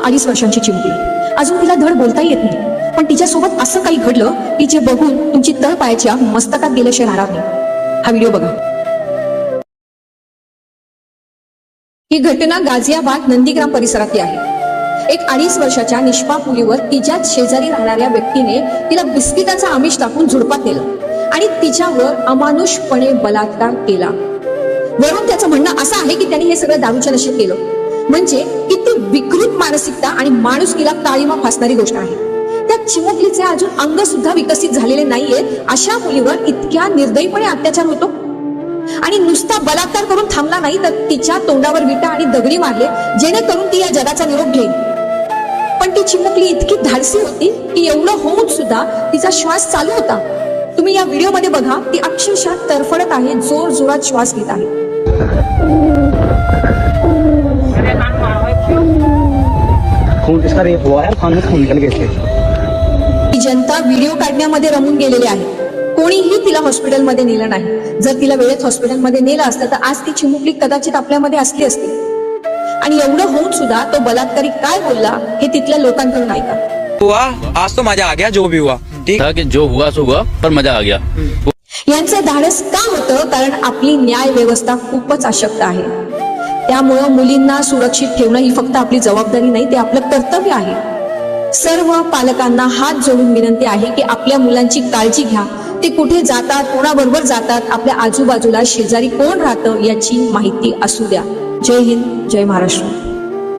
2.5 वर्षांची चिमुकली. अजून तिला धड बोलताही येत नाही, पण तिच्यासोबत असं काही घडलं की जे बघून तुमची तळ पायाच्या मस्तकात गेल्याशिवाय राहणार नाही. हा व्हिडिओ बघा. ही घटना गाझियाबाद नंदीग्राम परिसरातली आहे. एक 2.5 वर्षाच्या निष्पाप मुलीवर तिच्याच शेजारी राहणाऱ्या व्यक्तीने तिला बिस्किटाचा आमिष टाकून झुडपात नेलं आणि तिच्यावर अमानुषपणे बलात्कार केला. वरून त्याचं म्हणणं असं आहे की त्यांनी हे सगळं दारूच्या नशेत केलं. म्हणजे किती विकृत मानसिकता आणि माणुसकीला काळीमा फासणारी गोष्ट आहे. त्या चिमुकलीचे अजून अंग सुद्धा विकसित झालेले नाहीयेत अशा मुलीवर इतक्या निर्दयीपणे अत्याचार होतो. आणि नुसता बलात्कार करून थांबला नाही तर तिच्या तोंडावर विटा आणि दगडी मारले जेणेकरून ती या जगाचा निरोप घेईल. पण ती चिमुकली इतकी धाडसी होती की एवढं होऊन सुद्धा तिचा श्वास चालू होता. तुम्ही या व्हिडिओ मध्ये बघा, ती अक्षरशः तरफडत आहे, जोर जोरात श्वास घेत आहे. ती जनता व्हिडिओ काढण्यामध्ये रमून गेलेली आहे. कोणीही तिला हॉस्पिटलमध्ये नेलं नाही. जर तिला वेळेत हॉस्पिटलमध्ये नेलं असतं तर आज ती चिमुकली कदाचित आपल्यामध्ये असली असती. आणि एवढं होऊन सुद्धा तो बलात्कारी काय बोलला हे तिथल्या लोकांकडून ऐका. हुआ आज तो मजा आ गया, जो भी हुआ ठीक था कि जो हुआ सो हुआ, पर मजा आ गया. यांचं धाडस का होतं? कारण आपली न्याय व्यवस्था खूपच अशक्त आहे. त्यामुळं मुलींना सुरक्षित ठेवणं ही फक्त आपली जबाबदारी नाही, ते आपलं कर्तव्य आहे. सर्व पालकांना हात जोडून विनंती आहे की आपल्या मुलांची काळजी घ्या. ते कुठे जातात, कोणाबरोबर जातात, आपल्या आजूबाजूला शेजारी कोण राहतं याची माहिती असू द्या. जय हिंद, जय महाराष्ट्र.